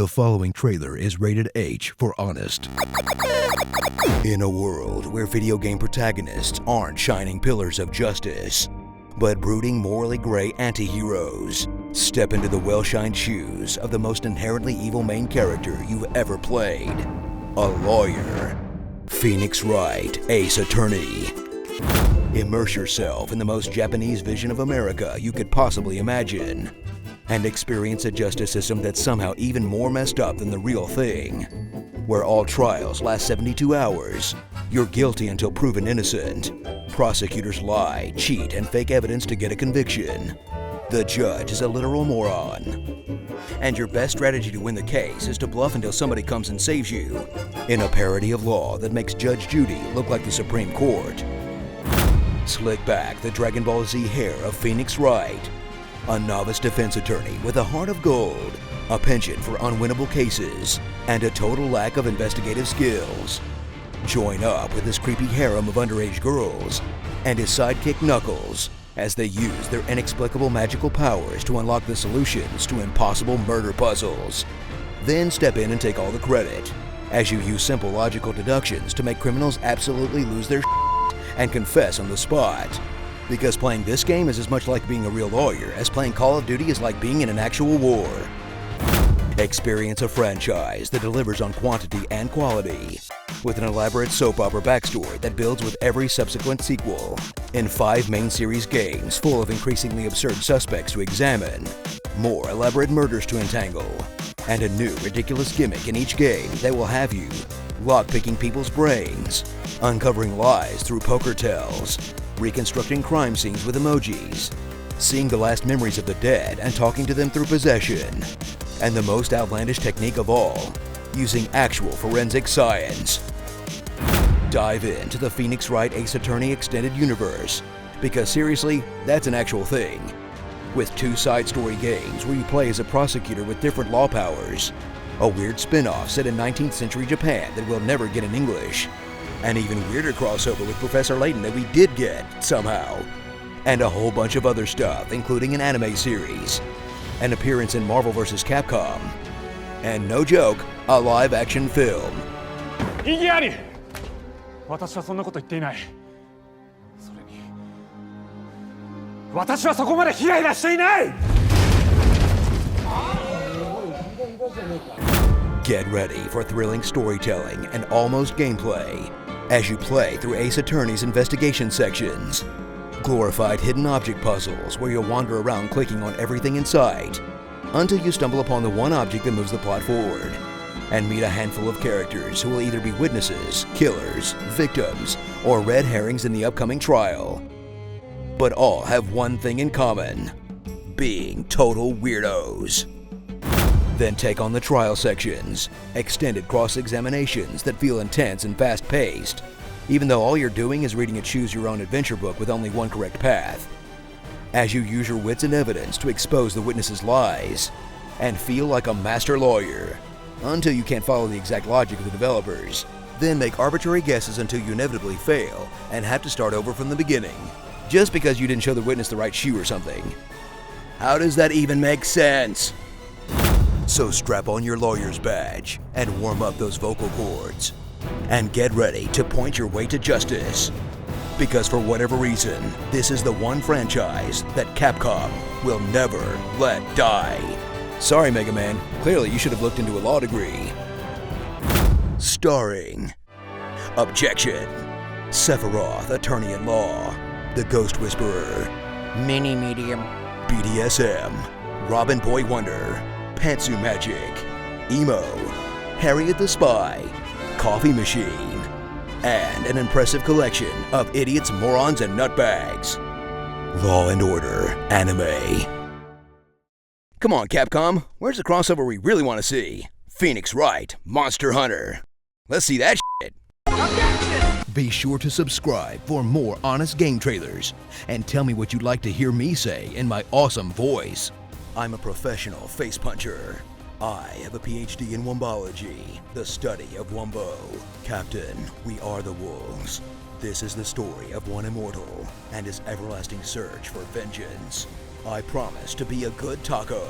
The following trailer is rated H for honest. In a world where video game protagonists aren't shining pillars of justice, but brooding morally gray anti-heroes, step into the well-shined shoes of the most inherently evil main character you've ever played. A lawyer. Phoenix Wright, Ace Attorney. Immerse yourself in the most Japanese vision of America you could possibly imagine, and experience a justice system that's somehow even more messed up than the real thing, where all trials last 72 hours, you're guilty until proven innocent, prosecutors lie, cheat, and fake evidence to get a conviction, the judge is a literal moron, and your best strategy to win the case is to bluff until somebody comes and saves you, in a parody of law that makes Judge Judy look like the Supreme Court. Slick back the Dragon Ball Z hair of Phoenix Wright, a novice defense attorney with a heart of gold, a penchant for unwinnable cases, and a total lack of investigative skills. Join up with his creepy harem of underage girls and his sidekick Knuckles as they use their inexplicable magical powers to unlock the solutions to impossible murder puzzles. Then step in and take all the credit, as you use simple logical deductions to make criminals absolutely lose their and confess on the spot. Because playing this game is as much like being a real lawyer as playing Call of Duty is like being in an actual war. Experience a franchise that delivers on quantity and quality, with an elaborate soap opera backstory that builds with every subsequent sequel, in 5 main series games full of increasingly absurd suspects to examine, more elaborate murders to entangle, and a new ridiculous gimmick in each game that will have you lockpicking people's brains, uncovering lies through poker tells, reconstructing crime scenes with emojis, seeing the last memories of the dead and talking to them through possession, and the most outlandish technique of all, using actual forensic science. Dive into the Phoenix Wright Ace Attorney Extended Universe, because seriously, that's an actual thing. With 2 side story games where you play as a prosecutor with different law powers, a weird spin-off set in 19th century Japan that we'll never get in English, an even weirder crossover with Professor Layton that we did get, somehow, and a whole bunch of other stuff, including an anime series, an appearance in Marvel vs. Capcom, and no joke, a live-action film. 異議あり。私はそんなこと言っていない。それに、私はそこまでヒラヒラしていない。Get ready for thrilling storytelling and almost gameplay as you play through Ace Attorney's investigation sections, glorified hidden object puzzles where you'll wander around clicking on everything in sight until you stumble upon the one object that moves the plot forward, and meet a handful of characters who will either be witnesses, killers, victims, or red herrings in the upcoming trial, but all have one thing in common: being total weirdos. Then take on the trial sections, extended cross-examinations that feel intense and fast-paced, even though all you're doing is reading a choose-your-own-adventure book with only one correct path, as you use your wits and evidence to expose the witnesses' lies, and feel like a master lawyer, until you can't follow the exact logic of the developers, then make arbitrary guesses until you inevitably fail and have to start over from the beginning, just because you didn't show the witness the right shoe or something. How does that even make sense? So strap on your lawyer's badge and warm up those vocal cords, and get ready to point your way to justice. Because for whatever reason, this is the one franchise that Capcom will never let die. Sorry, Mega Man, clearly you should have looked into a law degree. Starring Objection, Sephiroth, Attorney-at-Law, The Ghost Whisperer, Mini Medium, BDSM, Robin Boy Wonder, Pantsu Magic, Emo, Harriet the Spy, Coffee Machine, and an impressive collection of idiots, morons, and nutbags. Law and Order Anime. Come on, Capcom, where's the crossover we really want to see? Phoenix Wright, Monster Hunter. Let's see that shit. Objection! Be sure to subscribe for more honest game trailers, and tell me what you'd like to hear me say in my awesome voice. I'm a professional face puncher. I have a PhD in Wombology, the study of Wombo. Captain, we are the wolves. This is the story of one immortal and his everlasting search for vengeance. I promise to be a good taco.